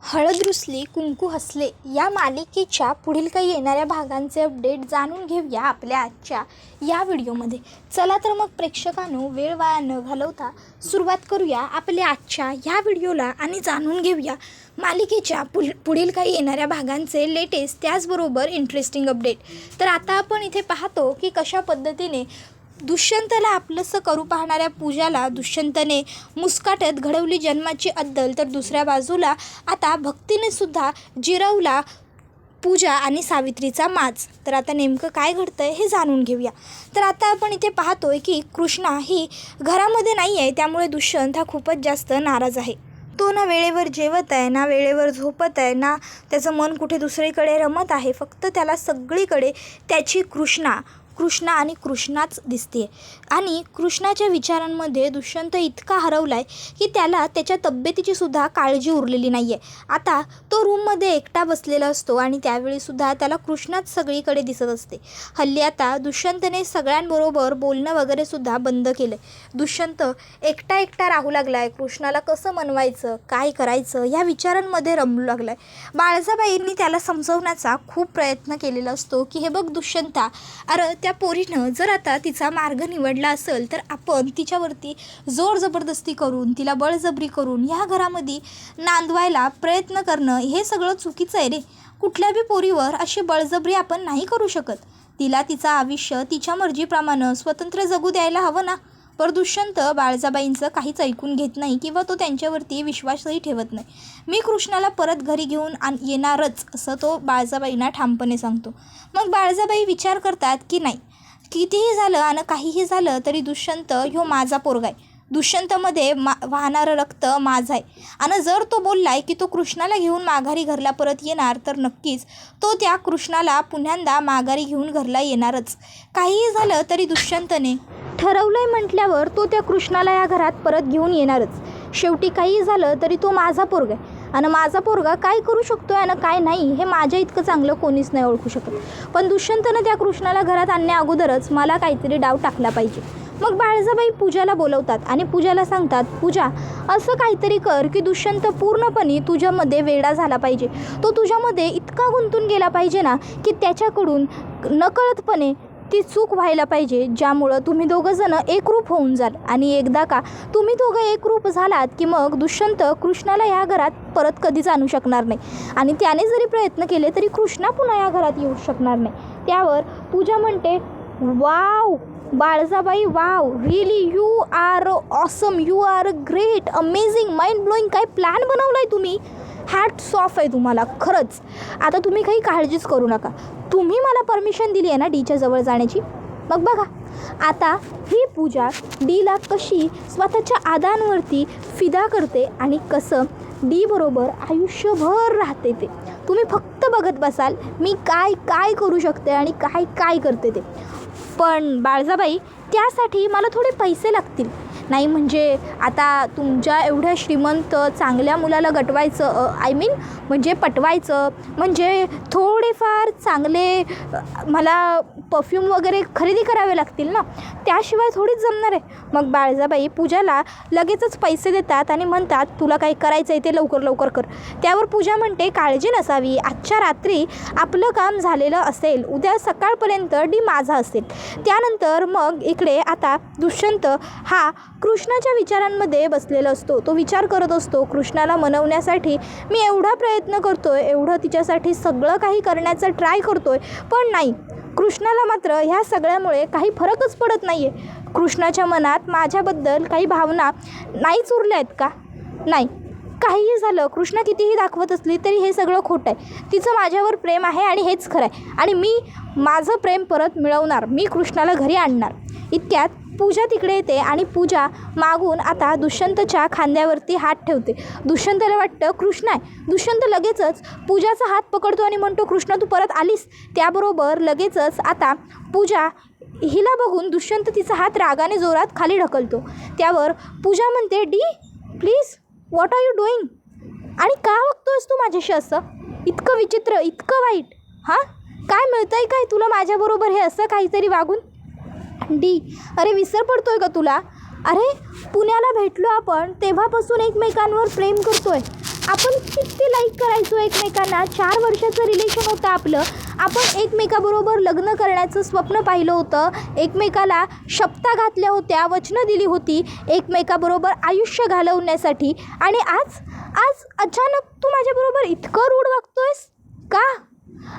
हळद रुसली कुंकू हसले या मालिकेच्या पुढील काही येणाऱ्या भागांचे अपडेट जाणून घेऊया आपल्या आजच्या या व्हिडिओमध्ये. चला तर मग प्रेक्षकांनो, वेळ वाया न घालवता सुरुवात करूया आपल्या आजच्या या व्हिडिओला आणि जाणून घेऊया मालिकेच्या पुढील काही येणाऱ्या भागांचे लेटेस्ट त्याचबरोबर इंटरेस्टिंग अपडेट. तर आता आपण इथे पाहतो की कशा पद्धतीने दुष्यंतला आपलंसं करू पाहणाऱ्या पूजाला दुष्यंतने मुस्काटत घडवली जन्माची अद्दल, तर दुसऱ्या बाजूला आता भक्तीने सुद्धा जिरवला पूजा आणि सावित्रीचा माज. तर आता नेमकं काय घडतंय हे जाणून घेऊया. तर आता आपण इथे पाहतोय की कृष्णा ही घरामध्ये नाही आहे, त्यामुळे दुष्यंत हा खूपच जास्त नाराज आहे. तो ना वेळेवर जेवत आहे, ना वेळेवर झोपत आहे, ना त्याचं मन कुठे दुसरीकडे रमत आहे. फक्त त्याला सगळीकडे त्याची कृष्णा आणि कृष्णाच दिसते. आणि कृष्णाच्या विचारांमध्ये दुष्यंत इतका हरवला आहे की त्याला त्याच्या तब्येतीची सुद्धा काळजी उरलेली नाही आहे. आता तो रूममध्ये एकटा बसलेला असतो आणि त्यावेळीसुद्धा त्याला कृष्णाच सगळीकडे दिसत असते. हल्ली आता दुष्यंतने सगळ्यांबरोबर बोलणं वगैरे सुद्धा बंद केलं. दुष्यंत एकटा राहू लागला आहे. कृष्णाला कसं मनवायचं, काय करायचं या विचारांमध्ये रमू लागला आहे. बाळजाबाईंनी त्याला समजवण्याचा खूप प्रयत्न केलेला असतो की हे बघ दुष्यंता, अरे त्या पोरीनं जर आता तिचा मार्ग निवडला असेल तर आपण तिच्यावरती जोर जबरदस्ती करून, तिला बळजबरी करून या घरामध्ये नांदवायला प्रयत्न करणं हे सगळं चुकीचं आहे रे. कुठल्या बी पोरीवर अशी बळजबरी आपण नाही करू शकत. तिला तिचं आयुष्य तिच्या मर्जीप्रमाणे स्वतंत्र जगू द्यायला हवं ना. पर दुष्यंत बाळजाबाईंचं काहीच ऐकून घेत नाही किंवा तो त्यांच्यावरती विश्वासही ठेवत नाही. मी कृष्णाला परत घरी घेऊन येणारच असं तो बाळजाबाईंना ठामपणे सांगतो. मग बाळजाबाई विचार करतात की नाही, कितीही झालं आणि काहीही झालं तरी दुष्यंत ह्यो माझा पोरगा आहे. दुष्यंतमध्ये वाहणारं रक्त माझं आहे. आणि जर तो बोललाय की तो कृष्णाला घेऊन माघारी घरला परत येणार, तर नक्कीच तो त्या कृष्णाला पुन्हा माघारी घेऊन घरला येणारच. काहीही झालं तरी दुष्यंतने ठरवलंय म्हटल्यावर तो त्या कृष्णाला या घरात परत घेऊन येणारच. शेवटी काही झालं तरी तो माझा पोरगा आहे आणि माझा पोरगा काय करू शकतो आणि काय नाही हे माझ्या इतकं चांगलं कोणीच नाही ओळखू शकत. पण दुष्यंतनं त्या कृष्णाला घरात आणण्या अगोदरच मला काहीतरी डाव टाकला पाहिजे. मग बाळजाबाई पूजाला बोलवतात आणि पूजाला सांगतात, पूजा असं काहीतरी कर की दुष्यंत पूर्णपणे तुझ्यामध्ये वेडा झाला पाहिजे. तो तुझ्यामध्ये इतका गुंतून गेला पाहिजे ना की त्याच्याकडून नकळतपणे ती चूक व्हायला पाहिजे, ज्यामुळं तुम्ही दोघंजणं एकरूप होऊन जाल. आणि एकदा का तुम्ही दोघं एकरूप झालात की मग दुष्यंत कृष्णाला या घरात परत कधीच आणू शकणार नाही. आणि त्याने जरी प्रयत्न केले तरी कृष्णा पुन्हा या घरात येऊ शकणार नाही. त्यावर पूजा म्हणते, wow Baljabai, wow, really you are awesome, you are great, amazing, mind blowing. काय प्लॅन बनवला आहे तुम्ही. हॅट्स ऑफ आहे तुम्हाला खरंच. आता तुम्ही काही काळजीच करू नका. तुम्ही मला परमिशन दिली आहे ना डीच्या जवळ जाण्याची. मग बघा आता ही पूजा डीला कशी स्वतःच्या आदांवरती फिदा करते आणि कसं डी बरोबर आयुष्यभर राहते ते तुम्ही फक्त बघत बसाल. मी काय काय करू शकते आणि काय काय करते ते. पण बाळजाबाई, त्यासाठी मला थोडे पैसे लागतील. नाही म्हणजे आता तुमच्या एवढ्या श्रीमंत चांगल्या मुलाला गटवायचं, म्हणजे पटवायचं, म्हणजे थोडेफार चांगले मला परफ्यूम वगैरे खरेदी करावे लागतील ना, त्याशिवाय थोडीच जमणार आहे. मग बाळजाबाई पूजाला लगेचच पैसे देतात आणि म्हणतात, तुला काही करायचं आहे ते लवकर लवकर कर. त्यावर पूजा म्हणते, काळजी नसावी, आजच्या रात्री आपलं काम झालेलं असेल, उद्या सकाळपर्यंत डी माझा असेल. त्यानंतर मग इकडे आता दुष्यंत हा कृष्णाच्या विचारांमध्ये बसलेला असतो. तो विचार करत असतो, कृष्णाला मनवण्यासाठी मी एवढा प्रयत्न करतोय, एवढं तिच्यासाठी सगळं काही करण्याचा ट्राय करतोय, पण नाही. कृष्णाला मात्र ह्या सगळ्यामुळे काही फरकच पडत नाही आहे. कृष्णाच्या मनात माझ्याबद्दल काही भावना नाहीच उरल्या आहेत का. नाही, काहीही झालं, कृष्णा कितीही दाखवत असली तरी हे सगळं खोटं आहे. तिचं माझ्यावर प्रेम आहे आणि हेच खरं आहे आणि मी माझं प्रेम परत मिळवणार, मी कृष्णाला घरी आणणार. इतक्यात पूजा तिकडे येते आणि पूजा मागून आता दुष्यंतच्या खांद्यावरती हात ठेवते. दुष्यंतला वाटतं कृष्णा आहे. दुष्यंत लगेचच पूजाचा हात पकडतो आणि म्हणतो, कृष्णा तू परत आलीस. त्याबरोबर लगेचच आता पूजा हिला बघून दुष्यंत तिचा हात रागाने जोरात खाली ढकलतो. त्यावर पूजा म्हणते, डी please, what are you doing. आणि का वागतोयस तू माझ्याशी असं, इतकं विचित्र, इतकं वाईट. हां, काय मिळतं आहे काय तुला माझ्याबरोबर हे असं काहीतरी वागून. डी, अरे विसर पडतोय का तुला. अरे पुण्याला भेटलो आपण तेव्हापासून एकमेकांवर प्रेम करतोय. आपण किती लाईक करायचो एकमेकांना. 4 वर्षाचं रिलेशन होतं आपलं. आपण एकमेकाबरोबर लग्न करण्याचं स्वप्न पाहिलं होतं, एकमेकाला शपथा घातल्या होत्या, वचनं दिली होती एकमेकाबरोबर आयुष्य घालवण्यासाठी. आणि आज अचानक तू माझ्याबरोबर इतकं रूढ वागतोयस का?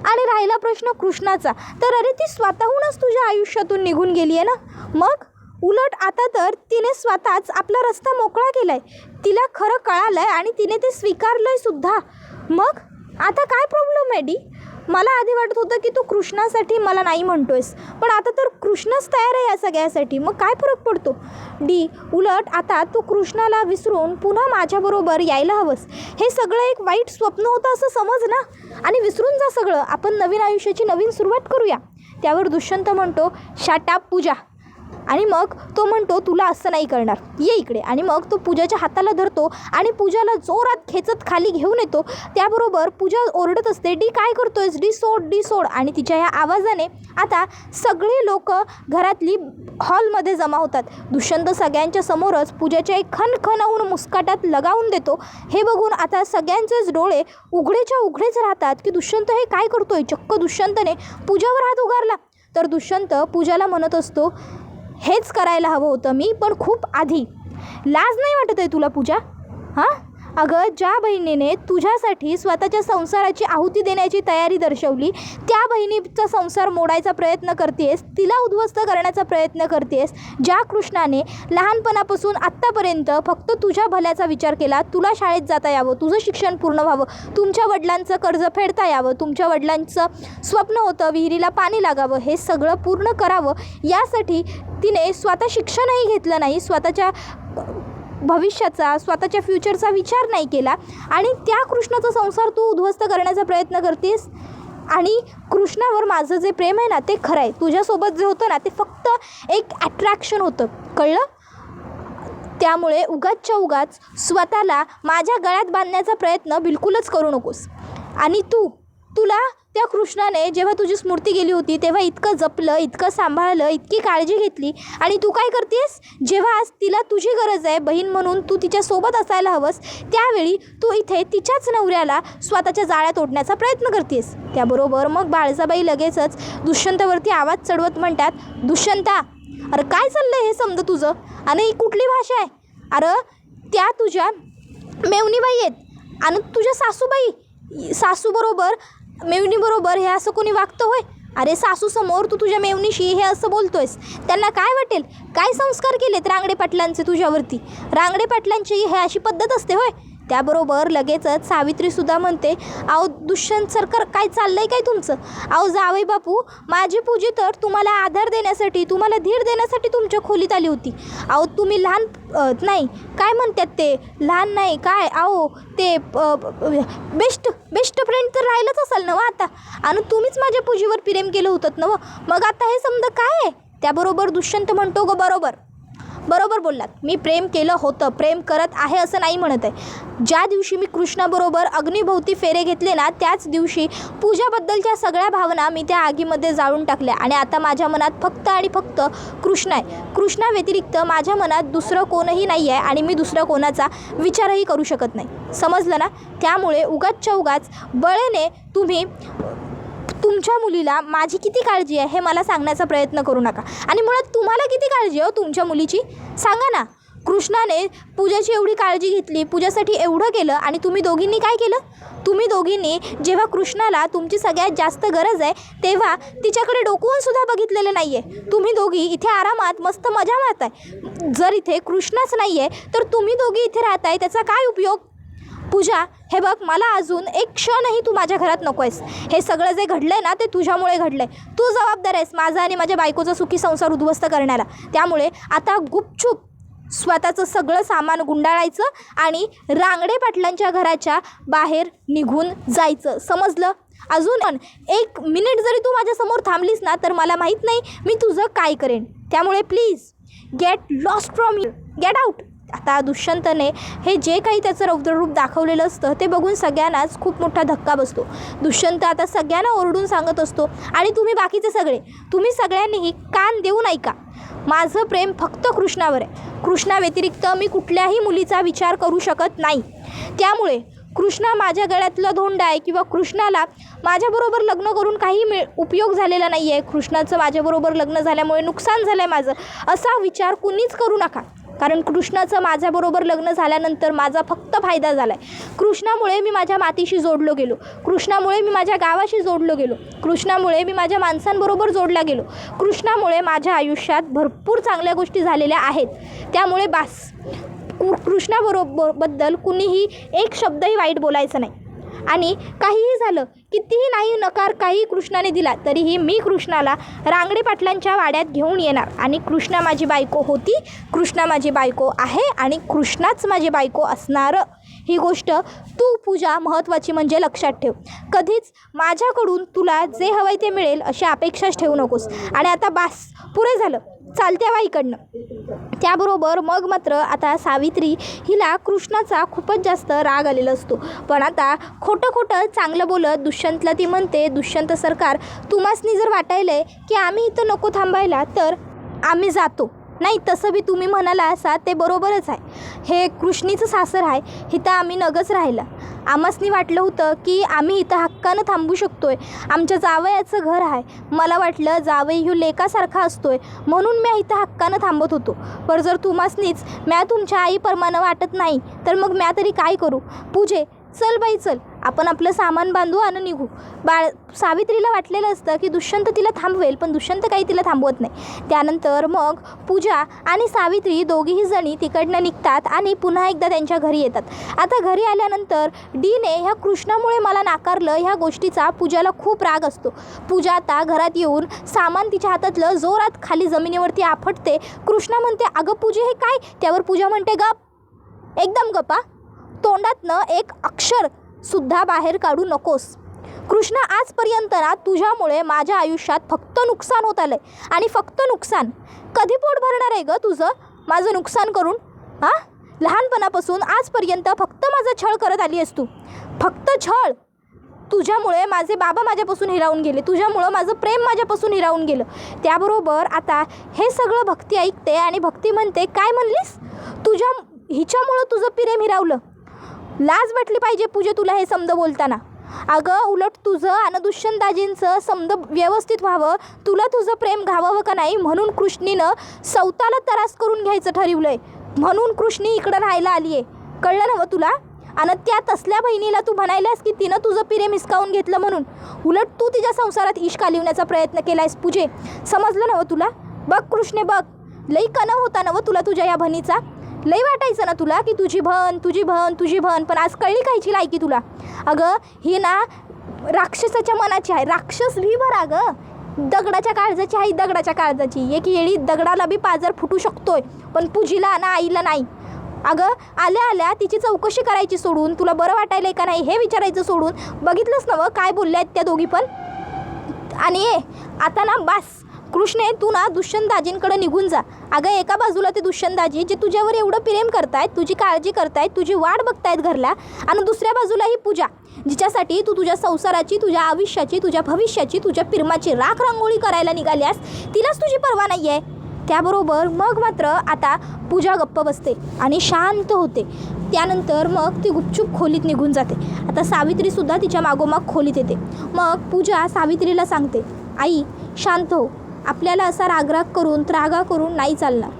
आणि राहिला प्रश्न कृष्णाचा, तर अरे ती स्वतःहूनच तुझ्या आयुष्यातून निघून गेली आहे ना. मग उलट आता तर तिने स्वतःच आपला रस्ता मोकळा केला आहे. तिला खरं कळालं आहे आणि तिने ते स्वीकारलं आहे सुद्धा. मग आता काय प्रॉब्लेम आहे डी? मला आधी वाटत होतं की तू कृष्णासाठी मला नाही म्हणतोयस, पण आता तर कृष्णच तयार आहे या सगळ्यासाठी. मग काय फरक पडतो डी? उलट आता तू कृष्णाला विसरून पुन्हा माझ्याबरोबर यायला हवंस. हे सगळं एक वाईट स्वप्न होतं असं समज ना, आणि विसरून जा सगळं. आपण नवीन आयुष्याची नवीन सुरुवात करूया. त्यावर दुष्यंत म्हणतो, शट अप पूजा. आणि मग तो म्हणतो, तुला असं नाही करणार, ये इकडे. आणि मग तो पूजाच्या हाताला धरतो आणि पूजाला जोरात खेचत खाली घेऊन येतो. त्याबरोबर पूजा ओरडत असते, डी काय करतोयस, डी सोड, डी सोड. आणि तिच्या या आवाजाने आता सगळे लोक घरातली हॉलमध्ये जमा होतात. दुष्यंत सगळ्यांच्या समोरच पूजाच्या एक खणखणावून मुस्काटात लगावून देतो. हे बघून आता सगळ्यांचेच डोळे उघडेच्या उघडेच राहतात की दुष्यंत हे काय करतोय. चक्क दुष्यंतने पूजावर हात उगारला. तर दुष्यंत पूजाला म्हणत असतो, हेच करायला हवं होतं मी, पण खूप आधी. लाज नाही वाटत आहे तुला पूजा? हां, अगं ज्या बहिणीने तुझ्यासाठी स्वतःच्या संसाराची आहुती देण्याची तयारी दर्शवली, त्या बहिणीचा संसार मोडायचा प्रयत्न करतेस, तिला उद्ध्वस्त करण्याचा प्रयत्न करतेस. ज्या कृष्णाने लहानपणापासून आत्तापर्यंत फक्त तुझ्या भल्याचा विचार केला, तुला शाळेत जाता यावं, तुझं शिक्षण पूर्ण व्हावं, तुमच्या वडिलांचं कर्ज फेडता यावं, तुमच्या वडिलांचं स्वप्न होतं विहिरीला पाणी लागावं, हे सगळं पूर्ण करावं, यासाठी तिने स्वतः शिक्षणही घेतलं नाही, स्वतःच्या भविष्याचा, स्वतःच्या फ्युचरचा विचार नाही केला. आणि त्या कृष्णाचा संसार तू उद्ध्वस्त करण्याचा प्रयत्न करतेस. आणि कृष्णावर माझं जे प्रेम आहे ना, ते खरं आहे. तुझ्यासोबत जे होतं ना, ते फक्त एक अट्रॅक्शन होतं, कळलं? त्यामुळे उगाचच्या उगाच स्वतःला माझ्या गळ्यात बांधण्याचा प्रयत्न बिलकुलच करू नकोस. आणि तुला त्या कृष्णाने जेव्हा तुझी स्मृती गेली होती तेव्हा इतकं जपलं, इतकं सांभाळलं, इतकी काळजी घेतली. आणि तू काय करतेस, जेव्हा आज तिला तुझी गरज आहे बहीण म्हणून, तू तिच्यासोबत असायला हवंस, त्यावेळी तू इथे तिच्याच नवऱ्याला स्वतःच्या जाळ्यात ओढण्याचा प्रयत्न करतेस. त्याबरोबर मग बाळजाबाई लगेचच दुष्यंतावरती आवाज चढवत म्हणतात, दुष्यंता, अरे काय चाललं हे समजा तुझं? आणि ही कुठली भाषा आहे? अरे त्या तुझ्या मेवणीबाई आहेत आणि तुझ्या सासूबरोबर मेवणीबरोबर हे असं कोणी वागतं होय? अरे सासूसमोर तू तुझ्या मेवणीशी हे असं बोलतोयस, त्यांना काय वाटेल? काय संस्कार केलेत रांगडे पाटलांचे तुझ्यावरती? रांगडे पाटलांची हे अशी पद्धत असते होय? त्याबरोबर लगेचच सावित्रीसुद्धा म्हणते, अहो दुष्यंत सरकार, काय चाललं आहे काय तुमचं? अहो जावई बापू, माझी पूजी तर तुम्हाला आधार देण्यासाठी, तुम्हाला धीर देण्यासाठी तुमच्या खोलीत आली होती. अहो तुम्ही लहान नाही, काय म्हणतात ते, लहान नाही काय, अहो ते बेस्ट फ्रेंड तर राहिलंच असाल ना आता. आणि तुम्हीच माझ्या पूजीवर प्रेम केलं होतं ना, मग आता हे समजा काय आहे? त्याबरोबर दुष्यंत म्हणतो, गो बरोबर बोललात, मी प्रेम केलं होतं, प्रेम करत आहे असं नाही म्हणत आहे. ज्या दिवशी मी कृष्णाबरोबर अग्निभोवती फेरे घेतले ना, त्याच दिवशी पूजाबद्दलच्या सगळ्या भावना मी त्या आगीमध्ये जाळून टाकल्या. आणि आता माझ्या मनात फक्त आणि फक्त कृष्ण आहे. कृष्णाव्यतिरिक्त माझ्या मनात दुसरं कोणही नाही आहे आणि मी दुसऱ्या कोणाचा विचारही करू शकत नाही. समजलं ना? त्यामुळे उगाचच्या उगाच बळेने तुम्ही तुमच्या मुलीला माझी किती काळजी आहे हे मला सांगण्याचा प्रयत्न करू नका. आणि मुळात तुम्हाला किती काळजी आहे तुमच्या मुलीची, सांगा ना. कृष्णाने पूजाची एवढी काळजी घेतली, पूजासाठी एवढं केलं, आणि तुम्ही दोघींनी काय केलं? तुम्ही दोघींनी जेव्हा कृष्णाला तुमची सगळ्यात जास्त गरज आहे तेव्हा तिच्याकडे डोकवून सुद्धा बघितलेलं नाही आहे. तुम्ही दोघी इथे आरामात मस्त मजा मारताय. जर इथे कृष्णाच नाही आहे तर तुम्ही दोघी इथे राहताय, त्याचा काय उपयोग? पूजा, हे बघ, मला अजून एक क्षणही तू माझ्या घरात नको आहेस. हे सगळं जे घडलं आहे ना, ते तुझ्यामुळे घडलं आहे. तू जबाबदार आहेस माझा आणि माझ्या बायकोचा सुखी संसार उद्ध्वस्त करण्याला. त्यामुळे आता गुपचूप स्वतःचं सगळं सामान गुंडाळायचं आणि रांगडे पाटलांच्या घराच्या बाहेर निघून जायचं, समजलं? अजून 1 मिनिट जरी तू माझ्यासमोर थांबलीस ना, तर मला माहीत नाही मी तुझं काय करेन. त्यामुळे please get lost from here, get out. आता दुष्यंतने हे जे काही त्याचं रौद्ररूप दाखवलेलं असतं ते बघून सगळ्यांनाच खूप मोठा धक्का बसतो. दुष्यंत आता सगळ्यांना ओरडून सांगत असतो, आणि तुम्ही बाकीचे सगळे, तुम्ही सगळ्यांनीही कान देऊन ऐका. माझं प्रेम फक्त कृष्णावर आहे. कृष्णाव्यतिरिक्त मी कुठल्याही मुलीचा विचार करू शकत नाही. त्यामुळे कृष्णा माझ्या गळ्यातला धोंडा आहे किंवा कृष्णाला माझ्याबरोबर लग्न करून काही उपयोग झालेला नाही आहे, कृष्णाचं माझ्याबरोबर लग्न झाल्यामुळे नुकसान झालं आहे माझं, असा विचार कुणीच करू नका. कारण कृष्णाचं माझ्याबरोबर लग्न झाल्यानंतर माझा फक्त फायदा झाला आहे. कृष्णामुळे मी माझ्या मातीशी जोडलो गेलो, कृष्णामुळे मी माझ्या गावाशी जोडलो गेलो, कृष्णामुळे मी माझ्या माणसांबरोबर जोडला गेलो, कृष्णामुळे माझ्या आयुष्यात भरपूर चांगल्या गोष्टी झालेल्या आहेत. त्यामुळे बास, कृष्णाबद्दल कुणीही एक शब्दही वाईट बोलायचं नाही. आणि काहीही झालं, कितीही नाही नकार काही कृष्णाने दिला तरीही मी कृष्णाला रांगडे पाटलांच्या वाड्यात घेऊन येणार. आणि कृष्णा माझी बायको होती, कृष्णा माझी बायको आहे आणि कृष्णाच माझी बायको असणार. ही गोष्ट तू पूजा महत्त्वाची म्हणजे लक्षात ठेव. कधीच माझ्याकडून तुला जे हवं आहे ते मिळेल अशी अपेक्षाच ठेवू नकोस. आणि आता बास, पुरे झालं, चालत्या बाईकडनं. त्याबरोबर मग मात्र आता सावित्री हिला कृष्णाचा खूपच जास्त राग आलेला असतो. पण आता खोटं खोटं चांगलं बोलत दुष्यंतला ती म्हणते, दुष्यंत सरकार, तुम्हासनी जर वाटायलं की आम्ही इथं नको थांबायला तर आम्ही जातो. नाही, तसं बी तुम्ही म्हणाला असा ते बरोबरच आहे. हे कृष्णीचं सासर आहे, इथं आम्ही नगच राहिला. आम्हासनी वाटलं होतं की आम्ही इथं हक्कानं थांबू शकतो आहे, आमच्या जावयाचं घर आहे. मला वाटलं जावई ह्यो लेकासारखा असतो आहे म्हणून मी इथं हक्कानं थांबत होतो. पण जर तुम्हासनीच म्या तुमच्या आईप्रमाणे वाटत नाही तर मग म्या तरी काय करू. पूजे, चल बाई चल, आपण आपलं सामान बांधू आणि निघू. सावित्रीला वाटलेलं असतं की दुष्यंत तिला थांबवेल, पण दुष्यंत काही तिला थांबवत नाही. त्यानंतर मग पूजा आणि सावित्री दोघीही जणी तिकडनं निघतात आणि पुन्हा एकदा त्यांच्या घरी येतात. आता घरी आल्यानंतर डीने ह्या कृष्णामुळे मला नाकारलं ह्या गोष्टीचा पूजाला खूप राग असतो. पूजा आता घरात येऊन सामान तिच्या हातातलं जोरात खाली जमिनीवरती आपटते. कृष्णा म्हणते, अगं पूजे हे काय? त्यावर पूजा म्हणते, गप, एकदम गप्पा, तोंडातनं एक अक्षर सुद्धा बाहेर काढू नकोस. कृष्णा, आजपर्यंत ना तुझ्यामुळे माझ्या आयुष्यात फक्त नुकसान होत आलं आहे आणि फक्त नुकसान. कधी पोट भरणार आहे गं तुझं माझं नुकसान करून? हां, लहानपणापासून आजपर्यंत फक्त माझा छळ करत आली आहेस तू, फक्त छळ. तुझ्यामुळे माझे बाबा माझ्यापासून हिरावून गेले, तुझ्यामुळं माझं प्रेम माझ्यापासून हिरावून गेलं. त्याबरोबर आता हे सगळं भक्ती ऐकते आणि भक्ती म्हणते, काय म्हणलीस? हिच्यामुळं तुझं प्रेम हिरावलं? लाज वाटली पाहिजे पूजे तुला हे समज बोलताना. अगं, उलट तुझं आणि दुष्यंतदाजींचं समज व्यवस्थित व्हावं, तुला तुझं प्रेम घावावं का नाही म्हणून कृष्णीनं सौताला त्रास करून घ्यायचं ठरवलं आहे. म्हणून कृष्णी इकडं राहायला आली आहे, कळलं ना तुला? आणि त्या तसल्या बहिणीला तू म्हणायलास की तिनं तुझं प्रेम हिसकावून घेतलं म्हणून. उलट तू तिच्या संसारात इश्क घालवण्याचा प्रयत्न केला आहेस पूजे, समजलं ना तुला? बघ कृष्णे बघ, लई कणव होता ना तुला तुझ्या या बहिणीचा. लई वाटायचं ना तुला की तुझी बहन तुझी बहन तुझी बहन, पण आज कळली कायची लायकी तुला. अगं, ही ना राक्षसाच्या मनाची आहे, राक्षस भी बरं. अगं, दगडाच्या काळजाची आहे, दगडाच्या काळजाची. एक येळी दगडाला बी पाजर फुटू शकतोय, पण पूजीला ना आईला नाही. अगं, आल्या आल्या तिची चौकशी करायची सोडून, तुला बरं वाटायलं का नाही हे विचारायचं सोडून, बघितलंच ना काय बोलल्या आहेत त्या दोघी पण. आणि आता ना बास कृष्णे, तू ना दुष्यंतदाजींकडे निघून जा. अगं, एका बाजूला ते दुष्यंतदाजी जे तुझ्यावर एवढं प्रेम करतायत, तुझी काळजी करतायत, तुझी वाट बघतायत घरला, आणि दुसऱ्या बाजूला ही पूजा जिच्यासाठी तू तुझ्या संसाराची, तुझ्या आयुष्याची, तुझ्या भविष्याची, तुझ्या प्रेमाची राख रांगोळी करायला निघाल्यास तिलाच तुझी पर्वा नाही आहे. त्याबरोबर मग मात्र आता पूजा गप्प बसते आणि शांत होते. त्यानंतर मग ती गुपचूप खोलीत निघून जाते. आता सावित्रीसुद्धा तिच्या मागोमाग खोलीत येते. मग पूजा सावित्रीला सांगते, आई शांत हो, आपल्याला असा रागराग करून त्रागा करून नाही चालणार.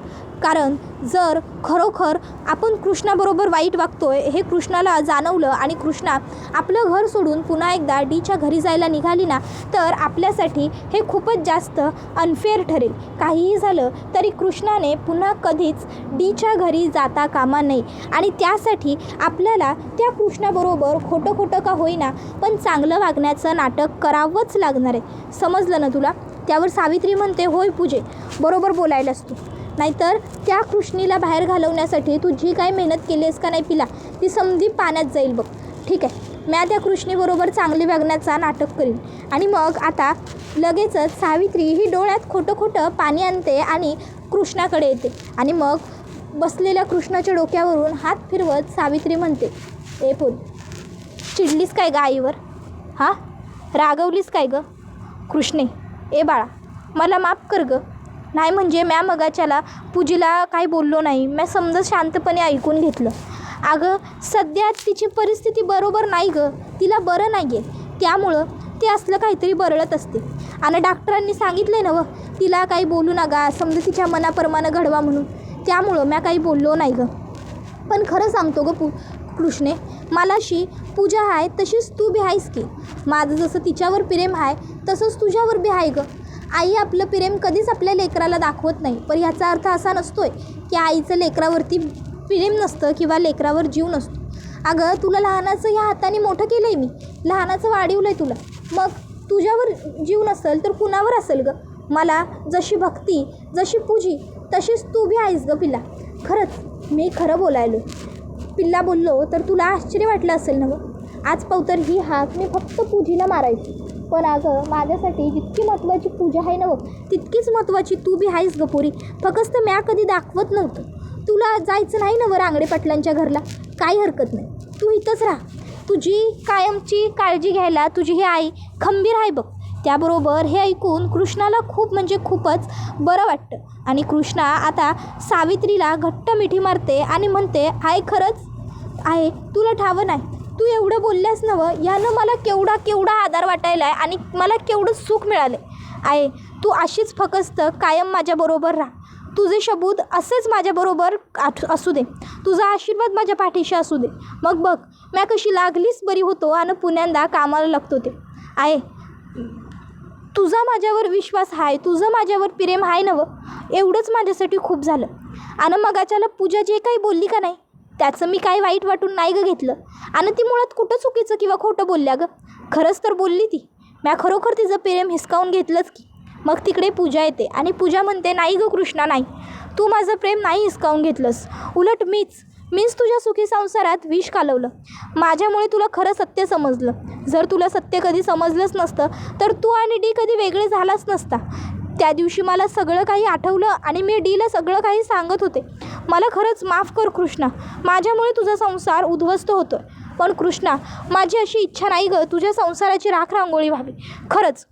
कारण जर खरोखर आपण कृष्णाबरोबर वाईट वागतोय हे कृष्णाला जाणवलं आणि कृष्णा आपलं घर सोडून पुन्हा एकदा डीच्या घरी जायला निघाली ना, तर आपल्यासाठी हे खूपच जास्त अनफेअर ठरेल. काहीही झालं तरी कृष्णाने पुन्हा कधीच डीच्या घरी जाता कामा नये आणि त्यासाठी आपल्याला त्या कृष्णाबरोबर खोटं खोटं का होईना पण चांगलं वागण्याचं नाटक करावंच लागणार आहे. समजलं ना तुला? त्यावर सावित्री म्हणते, होय पूजे, बरोबर बोलायलास तू. नाहीतर त्या कृष्णीला बाहेर घालवण्यासाठी तू जी काही मेहनत केली आहेस का नाही पिला, ती समधी पाण्यात जाईल बघ. ठीक आहे, मी त्या कृष्णीबरोबर चांगली वागण्याचा नाटक करीन. आणि मग आता लगेचच सावित्री ही डोळ्यात खोटं खोटं पाणी आणते आणि कृष्णाकडे येते. आणि मग बसलेल्या कृष्णाच्या डोक्यावरून हात फिरवत सावित्री म्हणते, ए पोल, चिडलीस काय ग आईवर? हां, रागवलीस काय ग? कृष्णे, ए बाळा, मला माफ कर ग. नाही म्हणजे म्या मगाच्याला पूजीला काही बोललो नाही, म्या समजा शांतपणे ऐकून घेतलं. अगं सध्या तिची परिस्थिती बरोबर नाही गं, तिला बरं नाही आहे, त्यामुळं ते असलं काहीतरी बरळत असते. आणि डॉक्टरांनी सांगितलं ना तिला काही बोलू नका, समजा तिच्या मनाप्रमाणे घडवा म्हणून, त्यामुळं मी काही बोललो नाही गं. पण खरं सांगतो गं कृष्णे, मलाशी पूजा आहे तशीच तू बी आहेस की. माझं जसं तिच्यावर प्रेम आहे तसंच तुझ्यावर बी आहे गं. आई आपलं प्रेम कधीच आपल्या लेकराला दाखवत नाही, पण याचा अर्थ असा नसतोय की आईचं लेकरावरती प्रेम नसतं किंवा लेकरावर जीव नसतो. अगं तुला लहानाचं ह्या हाताने मोठं केलं आहे मी, लहानाचं वाढवलं आहे तुला, मग तुझ्यावर जीव नसेल तर कुणावर असेल गं. मला जशी भक्ती, जशी पूजी, तशीच तू बी आहेस गं पिल्ला. खरंच मी खरं बोलायलो पिल्ला बोललो तर तुला आश्चर्य वाटलं असेल ना गं. आज पावतर ही हाक मी फक्त पूजीला मारायची, पण अगं माझ्यासाठी जितकी महत्त्वाची पूजा आहे ना तितकीच महत्त्वाची तू बी आहेस गं पोरी. फक्त म्या कधी दाखवत नव्हतं. तुला जायचं नाही ना रांगडे पाटलांच्या घरला, काही हरकत नाही, तू इथंच राहा. तुझी कायमची काळजी घ्यायला तुझी ही आई खंबीर आहे बघ. त्याबरोबर हे ऐकून कृष्णाला खूप म्हणजे खूपच बरं वाटतं. आणि कृष्णा आता सावित्रीला घट्ट मिठी मारते आणि म्हणते, आहे खरंच आहे, तुला ठावं नाही, तू एवढं बोलल्यास नवं यानं मला केवढा आधार वाटायला आहे आणि मला केवढं सुख मिळालं आहे. तू अशीच फक्त कायम माझ्याबरोबर राहा. तुझे शब्द असेच माझ्याबरोबर असू दे, तुझा आशीर्वाद माझ्या पाठीशी असू दे. मग बघ म्या कशी लागलीच बरी होतो आणि पुण्यांदा कामाला लागतो ते. आहे तुझा माझ्यावर विश्वास आहे, तुझं माझ्यावर प्रेम आहे नवं, एवढंच माझ्यासाठी खूप झालं. आणि मगाच्याला पूजा जे काही बोलली का नाही त्याचं मी काही वाईट वाटून नाही गं घेतलं. आणि ती मुळात कुठं चुकीचं किंवा खोटं बोलल्या गं, खरंच तर बोलली ती. म्या खरोखर तिचं प्रेम हिसकावून घेतलंच की. मग तिकडे पूजा येते आणि पूजा म्हणते, नाही गं कृष्णा नाही, तू माझं प्रेम नाही हिसकावून घेतलंस, उलट मीच तुझ्या सुखी संसारात विष कालवलं. माझ्यामुळे तुला खरं सत्य समजलं. जर तुला सत्य कधी समजलंच नसतं तर तू आणि डी कधी वेगळे झालाच नसता. त्या दिवशी मला सगळं काही आठवलं आणि मी डीला सगळं काही सांगत होते. मला खरंच माफ कर कृष्णा, माझ्यामुळे तुझा संसार उद्ध्वस्त होतो. पण कृष्णा माझी अशी इच्छा नाही गं तुझ्या संसाराची राख रांगोळी व्हावी, खरंच.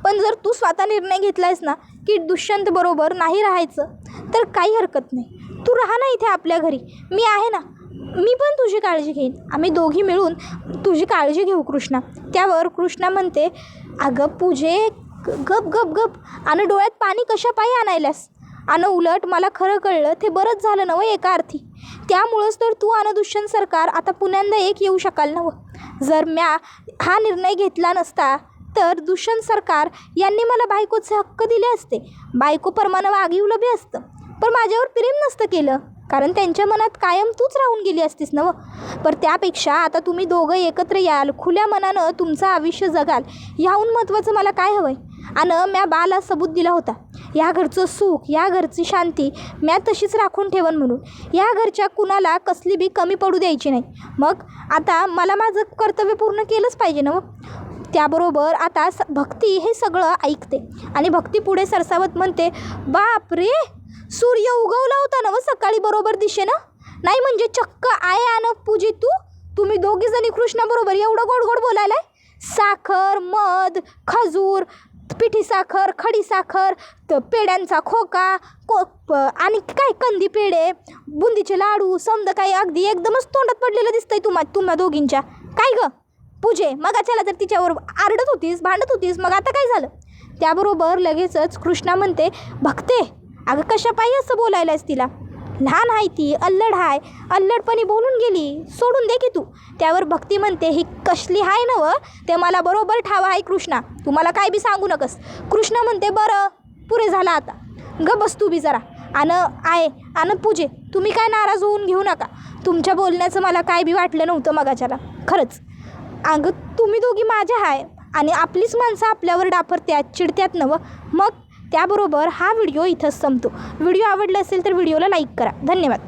पण जर तू स्वतः निर्णय घेतलायस ना की दुष्यंत बरोबर नाही राहायचं तर काही हरकत नाही, तू राहा ना इथे आपल्या घरी, मी आहे ना, मी पण तुझी काळजी घेईन, आम्ही दोघी मिळून तुझी काळजी घेऊ कृष्णा. त्यावर कृष्णा म्हणते, अगं पूजे गप आणि डोळ्यात पाणी कशा पायी आणायलास. आणि उलट मला खरं कळलं ते बरंच झालं नवं एका अर्थी. त्यामुळंच तर तू आणि दुष्यंत सरकार आता पुण्यांदा एक येऊ शकाल नवं. जर म्या हा निर्णय घेतला नसता तर दुष्यंत सरकार यांनी मला बायकोचे हक्क दिले असते, बायकोप्रमाणे वागवलं बी असतं, पण माझ्यावर प्रेम नसतं केलं, कारण त्यांच्या मनात कायम तूच राहून गेली असतीस नवं. पण त्यापेक्षा आता तुम्ही दोघं एकत्र याल, खुल्या मनानं तुमचं आयुष्य जगाल, ह्याहून महत्त्वाचं मला काय हवं आहे. आणि म्या बाला सबूत दिला होता, या घरचं सुख, या घरची शांती म्या तशीच राखून ठेवन म्हणून. या घरच्या कुणाला कसली बी कमी पडू द्यायची नाही. मग आता मला माझं कर्तव्य पूर्ण केलंच पाहिजे ना. त्याबरोबर आता भक्ती हे सगळं ऐकते आणि भक्ती पुढे सरसावत म्हणते, बाप रे, सूर्य उगवला होता ना सकाळी बरोबर दिशेनं. नाही म्हणजे चक्क आहे आणि पूजी तुम्ही दोघीजणी कृष्णाबरोबर एवढं गोड बोलायलाय. साखर, मध, खजूर, पिठी साखर, खडी साखर, पेड्यांचा खोका आणि काय कंदी पेढे, बुंदीचे लाडू, समजा काही अगदी एकदमच तोंडात पडलेलं दिसतंय तुम्हा दोघींच्या. काय गं पूजे, मग अचाला तर तिच्यावर आरडत होतीस, भांडत होतीस, मग आता काय झालं. त्याबरोबर लगेचच कृष्णा म्हणते, भक्ते अगं कशा पायी असं बोलायलायस तिला, लहान आहे ती, अल्लड आहे, अल्लडपणी बोलून गेली, सोडून दे की तू. त्यावर भक्ती म्हणते, ही कसली आहे नवं ते मला बरोबर ठाव आहे कृष्णा, तुम्हाला काय बी सांगू नकस. कृष्णा म्हणते, बरं पुरे झाला आता, ग बस तू बी जरा. आणि पूजे तुम्ही काय नाराज होऊन घेऊ नका, तुमच्या बोलण्याचं मला काय बी वाटलं नव्हतं मगाच्याला, खरंच. अगं तुम्ही दोघी माझ्या आहे आणि आपलीच माणसं आपल्यावर डाफरत्यात, चिडत्यात नवं. मग त्याबरोबर हा व्हिडिओ इथंच संपतो. व्हिडिओ आवडला असेल तर व्हिडिओला लाईक करा. धन्यवाद.